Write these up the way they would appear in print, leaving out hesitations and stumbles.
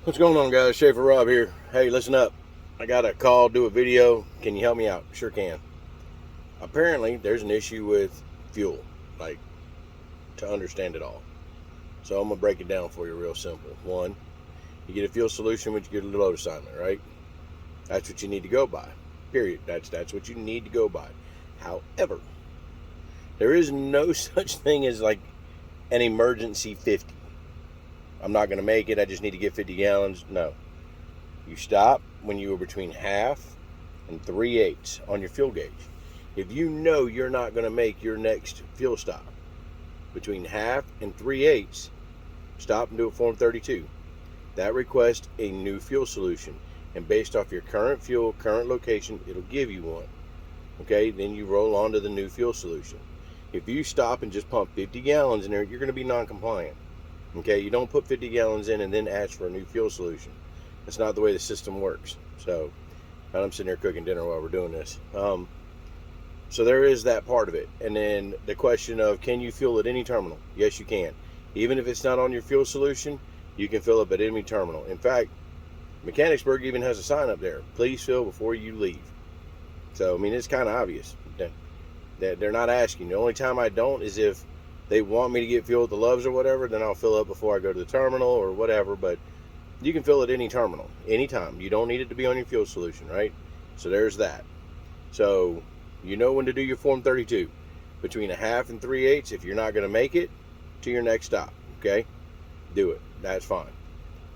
What's going on, guys? Schaefer Rob here. Hey, listen up. I got a call, do a video. Can you help me out? Sure can. Apparently, there's an issue with fuel, like, to understand it all. So I'm going to break it down for you real simple. One, you get a fuel solution when you get a load assignment, right? That's what you need to go by. Period. That's what you need to go by. However, there is no such thing as like an emergency 50. I'm not going to make it. I just need to get 50 gallons. No. You stop when you are between half and 3/8 on your fuel gauge. If you know you're not going to make your next fuel stop between half and 3/8, stop and do a Form 32. That requests a new fuel solution. And based off your current fuel, current location, it'll give you one. Okay, then you roll on to the new fuel solution. If you stop and just pump 50 gallons in there, you're going to be non-compliant. Okay, you don't put 50 gallons in and then ask for a new fuel solution. That's not the way the system works. So, I'm sitting here cooking dinner while we're doing this. So there is that part of it. And then the question of, can you fuel at any terminal? Yes, you can. Even if it's not on your fuel solution, you can fill up at any terminal. In fact, Mechanicsburg even has a sign up there. Please fill before you leave. So, I mean, it's kind of obvious. They're not asking. The only time I don't is if they want me to get fuel at the Loves or whatever, then I'll fill up before I go to the terminal or whatever. But you can fill at any terminal, anytime. You don't need it to be on your fuel solution, right? So there's that. So you know when to do your Form 32. Between a half and 3/8, if you're not going to make it to your next stop, okay? Do it. That's fine.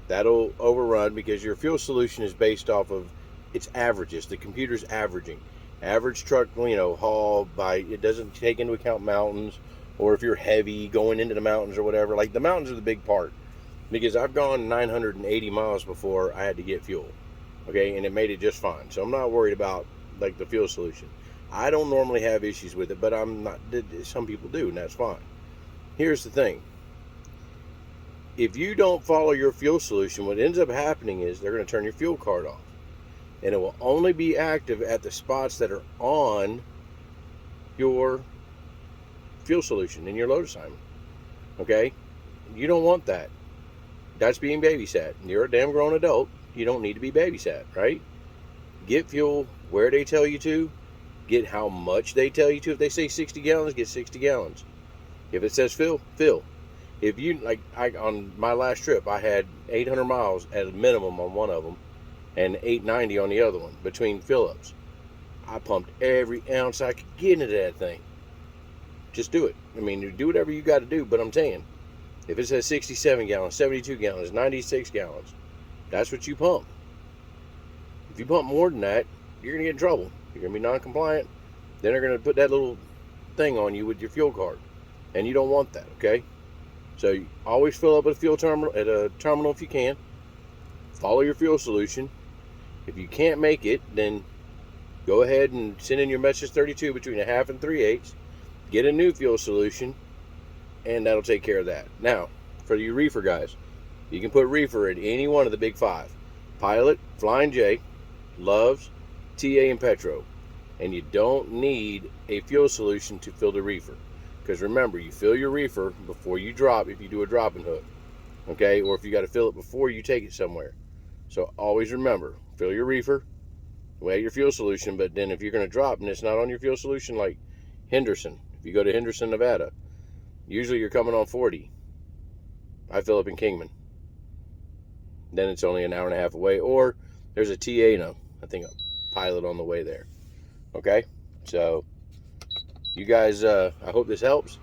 That'll overrun because your fuel solution is based off of its averages. The computer's averaging. Average truck, haul by, it doesn't take into account mountains, or if you're heavy going into the mountains or whatever. Like, the mountains are the big part, because I've gone 980 miles before I had to get fuel, okay, and it made it just fine. So I'm not worried about like the fuel solution. I don't normally have issues with it, but I'm not. Some people do, and that's fine. Here's the thing: if you don't follow your fuel solution, what ends up happening is they're going to turn your fuel card off, and it will only be active at the spots that are on your fuel solution in your load assignment. Okay, you don't want that. That's being babysat. You're a damn grown adult. You don't need to be babysat, right? Get fuel where they tell you to. Get how much they tell you to. If they say 60 gallons, get 60 gallons. If it says fill, fill. If you, on my last trip, I had 800 miles at a minimum on one of them and 890 on the other one between fill-ups. I pumped every ounce I could get into that thing. Just do it. I mean, you do whatever you got to do, but I'm saying, if it says 67 gallons, 72 gallons, 96 gallons, that's what you pump. If you pump more than that, you're going to get in trouble. You're going to be non-compliant. Then they're going to put that little thing on you with your fuel card. And you don't want that, okay? So you always fill up at a terminal if you can. Follow your fuel solution. If you can't make it, then go ahead and send in your message 32 between a half and 3/8. Get a new fuel solution, and that'll take care of that. Now, for you reefer guys, you can put reefer at any one of the big five: Pilot, Flying J, Loves, TA, and Petro. And you don't need a fuel solution to fill the reefer. Because remember, you fill your reefer before you drop if you do a drop and hook. Okay? Or if you got to fill it before you take it somewhere. So always remember, fill your reefer, weigh your fuel solution, but then if you're going to drop and it's not on your fuel solution, like Henderson, if you go to Henderson, Nevada, usually you're coming on 40. I fill up in Kingman. Then it's only an hour and a half away. Or there's a TA, I think a Pilot on the way there. Okay? So, you guys, I hope this helps.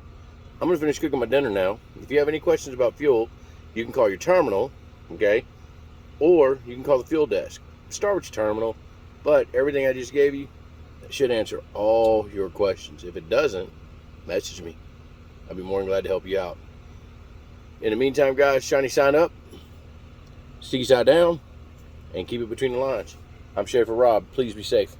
I'm going to finish cooking my dinner now. If you have any questions about fuel, you can call your terminal, okay? Or you can call the fuel desk. Start with your terminal, but everything I just gave you should answer all your questions. If it doesn't, message me. I'll be more than glad to help you out. In the meantime, guys, shiny sign up, sticky side down, and keep it between the lines. I'm Schaefer Rob. Please be safe.